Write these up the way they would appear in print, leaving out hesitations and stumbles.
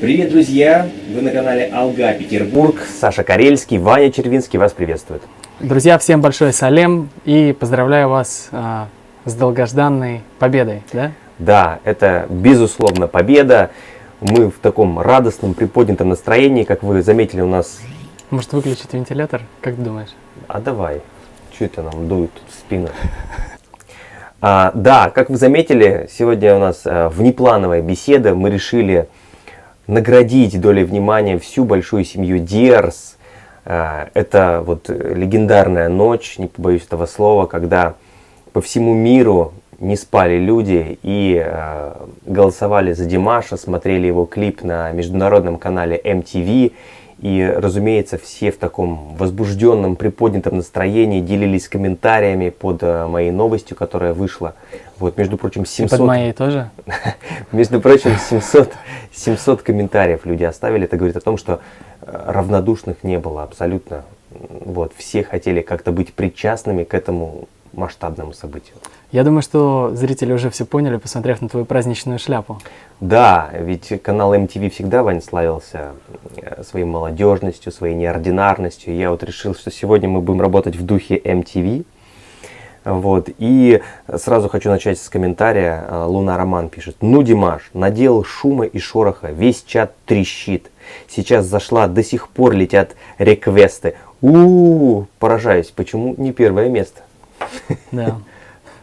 Привет, друзья! Вы на канале Алга Петербург. Саша Карельский, Ваня Червинский вас приветствует. Друзья, всем большое салем и поздравляю вас с долгожданной победой, да? Да, это безусловно победа. Мы в таком радостном, приподнятом настроении, как вы заметили, у нас... Может выключить вентилятор? Как ты думаешь? А давай. Что это нам дует в спину? Да, как вы заметили, сегодня у нас внеплановая беседа. Мы решили наградить долей внимания всю большую семью Диерс. Это вот легендарная ночь, не побоюсь этого слова, когда по всему миру не спали люди и голосовали за Димаша, смотрели его клип на международном канале MTV. И, разумеется, все в таком возбужденном, приподнятом настроении делились комментариями под моей новостью, которая вышла. Вот, между прочим, 700... И под моей тоже? Между прочим, 700 комментариев люди оставили. Это говорит о том, что равнодушных не было абсолютно. Вот, все хотели как-то быть причастными к этому масштабному событию. Я думаю, что зрители уже все поняли, посмотрев на твою праздничную шляпу. Да, ведь канал MTV всегда, Вань, славился своей молодежностью, своей неординарностью. Я вот решил, что сегодня мы будем работать в духе MTV. Вот. И сразу хочу начать с комментария. Луна Роман пишет: ну, Димаш, наделал шума и шороха, весь чат трещит. Сейчас зашла, до сих пор летят реквесты. Поражаюсь, почему не первое место? Да.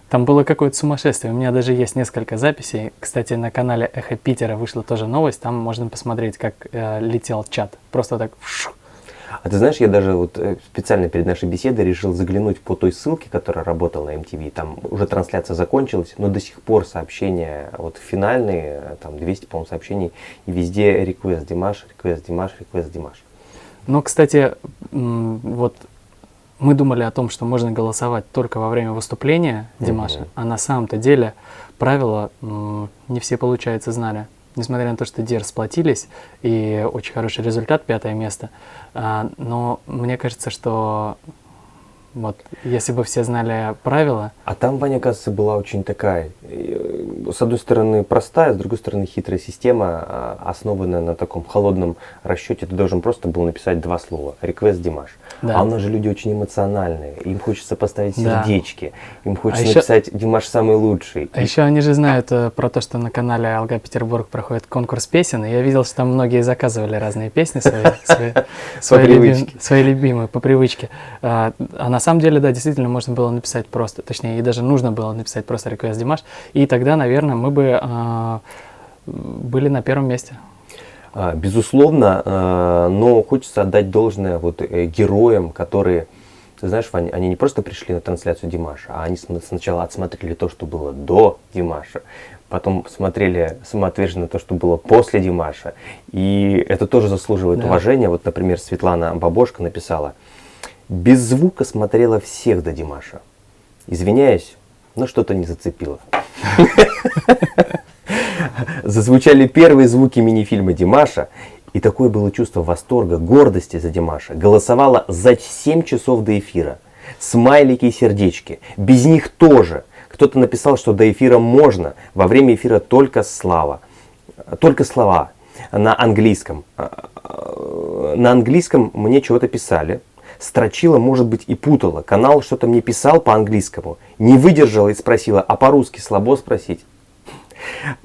Там было какое-то сумасшествие. У меня даже есть несколько записей. Кстати, на канале Эхо Питера вышла тоже новость. Там можно посмотреть, как летел чат. Просто так. А ты знаешь, я даже вот специально перед нашей беседой решил заглянуть по той ссылке, которая работала на MTV. Там уже трансляция закончилась, но до сих пор сообщения вот финальные, там 200, по-моему, сообщений, и везде request Димаш, request Димаш, request Димаш. Ну, кстати, вот мы думали о том, что можно голосовать только во время выступления Димаша, а на самом-то деле правила не все, получается, знали. Несмотря на то, что Диерс сплотились, и очень хороший результат, 5-е место, но мне кажется, что вот, если бы все знали правила... А там, Ваня, кажется, была очень такая, с одной стороны простая, с другой стороны хитрая система, основанная на таком холодном расчете. Ты должен просто был написать 2 слова: request Димаш. Да. А у нас же люди очень эмоциональные, им хочется поставить сердечки, им хочется написать Димаш самый лучший. А еще они же знают про то, что на канале Алга Петербург проходит конкурс песен, и я видел, что там многие заказывали разные песни свои любимые, по привычке. А на самом деле, да, действительно можно было написать просто, точнее, и даже нужно было написать просто request Димаш, и тогда, наверное, мы бы были на первом месте. Безусловно, но хочется отдать должное вот героям, которые, ты знаешь, Вань, они не просто пришли на трансляцию Димаша, а они сначала отсмотрели то, что было до Димаша, потом смотрели самоотверженно то, что было после Димаша, и это тоже заслуживает уважения. Вот, например, Светлана Бабошко написала: без звука смотрела всех до Димаша. Извиняюсь, но что-то не зацепило. Зазвучали первые звуки мини-фильма Димаша, и такое было чувство восторга, гордости за Димаша. Голосовала за 7 часов до эфира. Смайлики и сердечки. Без них тоже. Кто-то написал, что до эфира можно, во время эфира только слова. Только слова на английском. На английском мне чего-то писали. Строчила, может быть, и путала. Канал что-то мне писал по-английскому. Не выдержала и спросила: а по-русски слабо спросить?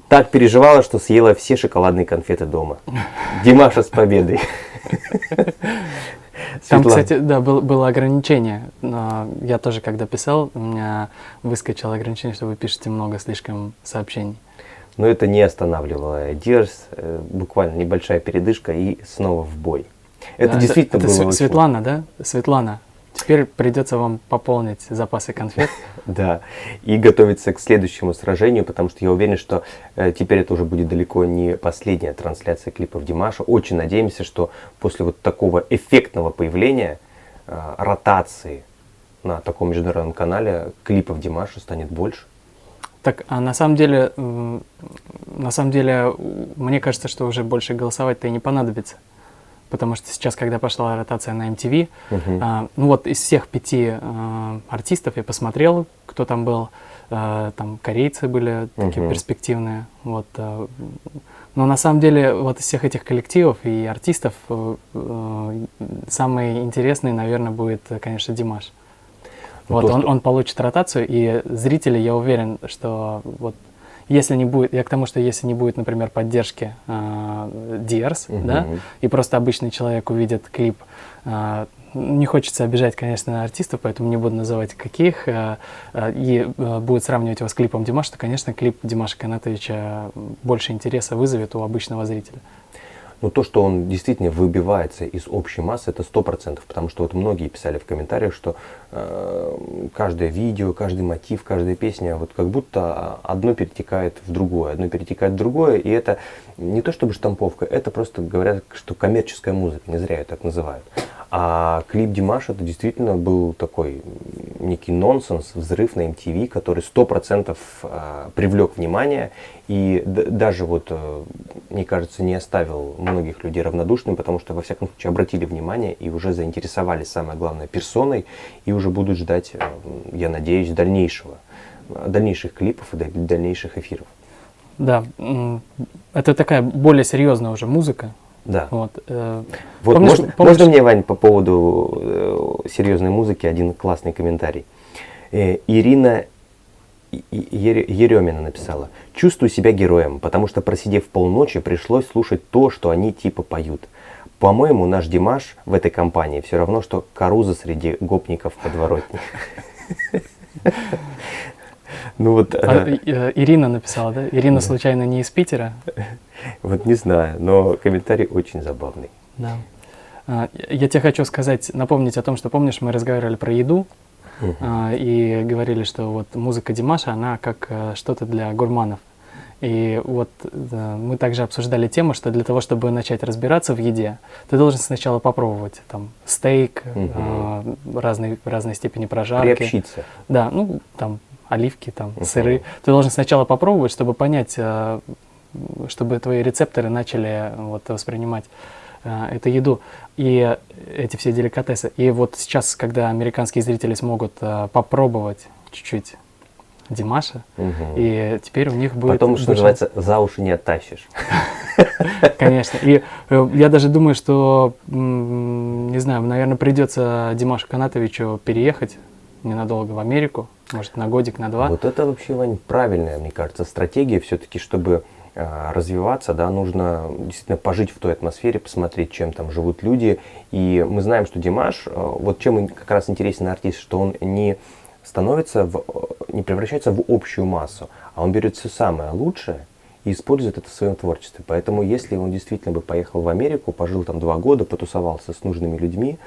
Так переживала, что съела все шоколадные конфеты дома. Димаша с победой. Там, кстати, да, было ограничение. Я тоже, когда писал, у меня выскочило ограничение, что вы пишете много слишком сообщений. Но это не останавливало Диерс. Буквально небольшая передышка и снова в бой. Это действительно было очень... Светлана, да? Светлана. Теперь придется вам пополнить запасы конфет. Да, и готовиться к следующему сражению, потому что я уверен, что теперь это уже будет далеко не последняя трансляция клипов Димаша. Очень надеемся, что после вот такого эффектного появления, ротации на таком международном канале, клипов Димаша станет больше. Так, а на самом деле, мне кажется, что уже больше голосовать-то и не понадобится. Потому что сейчас, когда пошла ротация на MTV, ну вот из всех 5 артистов я посмотрел, кто там был. там корейцы были такие перспективные. Вот, но на самом деле вот из всех этих коллективов и артистов самый интересный, наверное, будет, конечно, Димаш. Ну, Вот, то, он получит ротацию, и зрители, я уверен, что вот если не будет, я к тому, что если не будет, например, поддержки Диарс, да, и просто обычный человек увидит клип, не хочется обижать, конечно, артистов, поэтому не буду называть каких, и будет сравнивать его с клипом Димаша, то, конечно, клип Димаша Канатовича больше интереса вызовет у обычного зрителя. Ну, то, что он действительно выбивается из общей массы, это 100%, потому что вот многие писали в комментариях, что каждое видео, каждый мотив, каждая песня, вот как будто одно перетекает в другое, и это не то чтобы штамповка, это просто говорят, что коммерческая музыка, не зря ее так называют. А клип Димаша это действительно был такой некий нонсенс, взрыв на MTV, который 100% привлек внимание и даже вот, мне кажется, не оставил многих людей равнодушными, потому что во всяком случае обратили внимание и уже заинтересовались, самое главное, персоной, и уже будут ждать, я надеюсь, дальнейших клипов и дальнейших эфиров. Да, это такая более серьезная уже музыка. Да. Вот, вот можно мне, Вань, по поводу серьезной музыки один классный комментарий. Ирина Еремина написала: «Чувствую себя героем, потому что, просидев полночи, пришлось слушать то, что они типа поют. По-моему, наш Димаш в этой компании все равно, что Каруза среди гопников подворотни». Ну вот, Ирина написала, да? Ирина случайно не из Питера? Вот не знаю, но комментарий очень забавный. Да. Я тебе хочу сказать, напомнить о том, что, помнишь, мы разговаривали про еду, и говорили, что вот музыка Димаша, она как что-то для гурманов. И вот мы также обсуждали тему, что для того, чтобы начать разбираться в еде, ты должен сначала попробовать там стейк, разной степени прожарки. Приобщиться. Да, ну там оливки, там сыры. Ты должен сначала попробовать, чтобы понять, чтобы твои рецепторы начали вот воспринимать эту еду и эти все деликатесы. И вот сейчас, когда американские зрители смогут попробовать чуть-чуть Димаша, и теперь у них будет... Потом, что называется, за уши не оттащишь. Конечно. И я даже думаю, что, не знаю, наверное, придется Димашу Канатовичу переехать ненадолго в Америку, может, на годик, на два. Вот это вообще, Вань, правильная, мне кажется, стратегия. Все-таки, чтобы развиваться, да, нужно действительно пожить в той атмосфере, посмотреть, чем там живут люди. И мы знаем, что Димаш, вот чем как раз интересен артист, что он не превращается в общую массу, а он берет все самое лучшее и использует это в своем творчестве. Поэтому, если он действительно бы поехал в Америку, пожил там 2 года, потусовался с нужными людьми,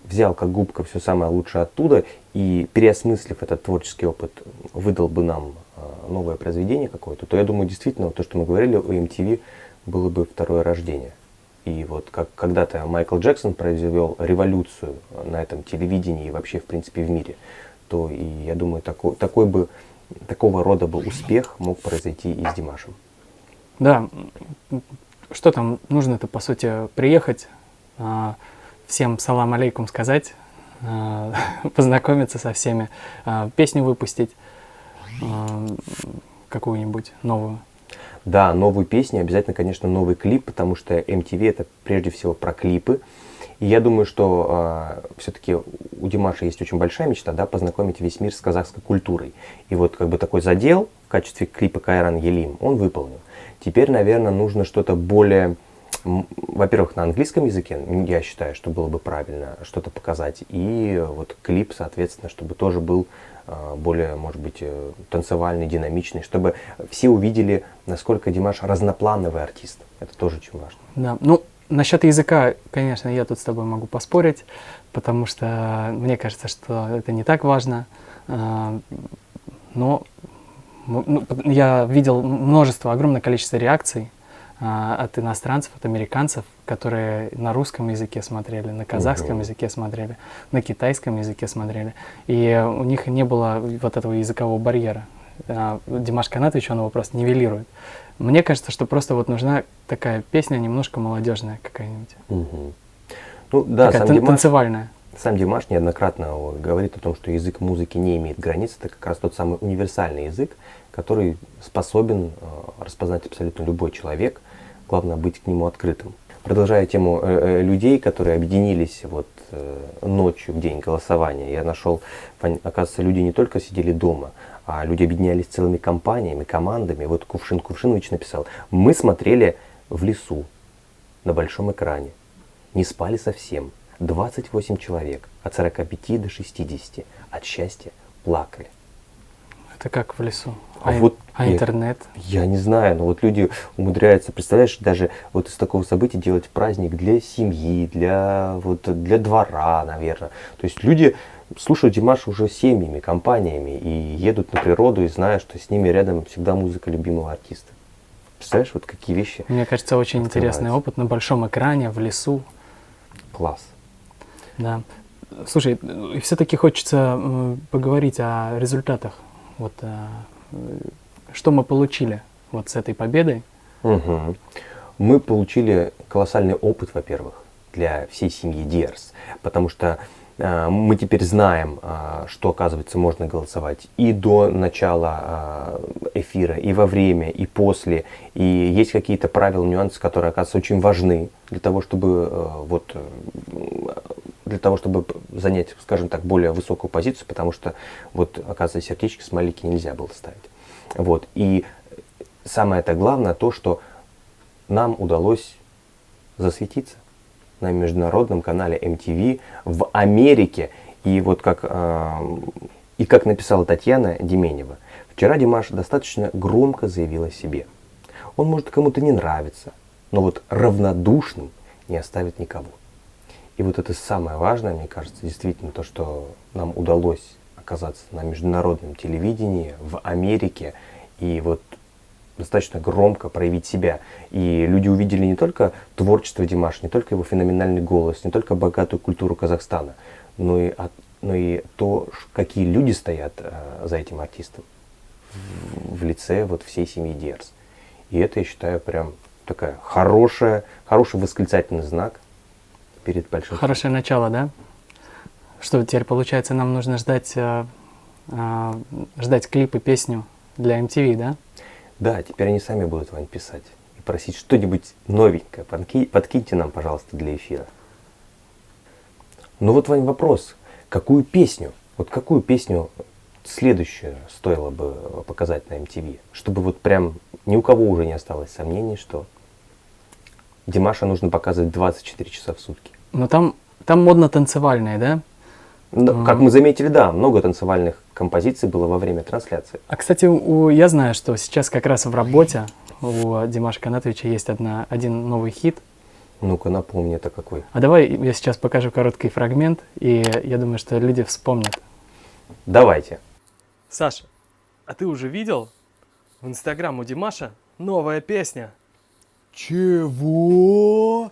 взял как губка все самое лучшее оттуда и, переосмыслив этот творческий опыт, выдал бы нам новое произведение какое-то, то я думаю, действительно, то, что мы говорили о MTV, было бы второе рождение. И вот как когда-то Майкл Джексон произвел революцию на этом телевидении и вообще, в принципе, в мире, то и я думаю, такого рода бы успех мог произойти и с Димашем. Да, что там нужно-то, по сути, приехать, всем салам алейкум сказать, познакомиться со всеми, песню выпустить, какую-нибудь новую. Да, новую песню, обязательно, конечно, новый клип, потому что MTV это прежде всего про клипы. И я думаю, что все-таки у Димаша есть очень большая мечта, да, познакомить весь мир с казахской культурой. И вот как бы такой задел в качестве клипа Кайран Елим он выполнил. Теперь, наверное, нужно что-то более, во-первых, на английском языке, я считаю, что было бы правильно что-то показать. И вот клип, соответственно, чтобы тоже был более, может быть, танцевальный, динамичный, чтобы все увидели, насколько Димаш разноплановый артист. Это тоже очень важно. Да, ну, насчет языка, конечно, я тут с тобой могу поспорить, потому что мне кажется, что это не так важно. Но я видел огромное количество реакций от иностранцев, от американцев, которые на русском языке смотрели, на казахском языке смотрели, на китайском языке смотрели. И у них не было вот этого языкового барьера. Димаш Канатович, он его просто нивелирует. Мне кажется, что просто вот нужна такая песня немножко молодежная какая-нибудь. Ну, да, такая сам Димаш, танцевальная. Сам Димаш неоднократно говорит о том, что язык музыки не имеет границ. Это как раз тот самый универсальный язык, который способен распознать абсолютно любой человек. Главное быть к нему открытым. Продолжая тему людей, которые объединились ночью в день голосования, я нашел, оказывается, люди не только сидели дома, а люди объединялись целыми компаниями, командами. Вот Кувшин Кувшинович написал: мы смотрели в лесу на большом экране, не спали совсем. 28 человек, от 45 до 60, от счастья плакали. Это как в лесу. А Интернет? Я не знаю, но вот люди умудряются, представляешь, даже вот из такого события делать праздник для семьи, для двора, наверное. То есть люди слушают Димаша уже семьями, компаниями и едут на природу и знают, что с ними рядом всегда музыка любимого артиста. Представляешь, вот какие вещи? Мне кажется, очень интересный опыт на большом экране, в лесу. Класс. Да. Слушай, все-таки хочется поговорить о результатах. Что мы получили с этой победой? Угу. Мы получили колоссальный опыт, во-первых, для всей семьи Диарс, потому что мы теперь знаем, что, оказывается, можно голосовать и до начала эфира, и во время, и после. И есть какие-то правила, нюансы, которые, оказывается, очень важны для того, чтобы занять, скажем так, более высокую позицию, потому что, оказывается, сердечки, смайлики нельзя было ставить. И самое-то главное то, что нам удалось засветиться на международном канале MTV в Америке. И как написала Татьяна Деменева, вчера Димаш достаточно громко заявил о себе. Он может кому-то не нравиться, но равнодушным не оставит никого. И это самое важное, мне кажется, действительно то, что нам удалось оказаться на международном телевидении в Америке и достаточно громко проявить себя. И люди увидели не только творчество Димаша, не только его феноменальный голос, не только богатую культуру Казахстана, но и то, какие люди стоят за этим артистом в лице всей семьи Диарс. И это, я считаю, прям такая хороший восклицательный знак перед большим. Хорошее начало, да? Что теперь получается, нам нужно ждать клип и песню для MTV, да? Да, теперь они сами будут, Вань, писать и просить что-нибудь новенькое. Подкиньте нам, пожалуйста, для эфира. Ну Вань, вопрос. Какую песню следующую стоило бы показать на MTV? Чтобы прям ни у кого уже не осталось сомнений, что Димаша нужно показывать 24 часа в сутки. Но там модно танцевальные, да? Как мы заметили, да, много танцевальных композиций было во время трансляции. А, кстати, я знаю, что сейчас как раз в работе у Димаша Канатовича есть один новый хит. Ну-ка, напомни, это какой? А давай я сейчас покажу короткий фрагмент, и я думаю, что люди вспомнят. Давайте. Саша, а ты уже видел? В Инстаграм у Димаша новая песня. Чего?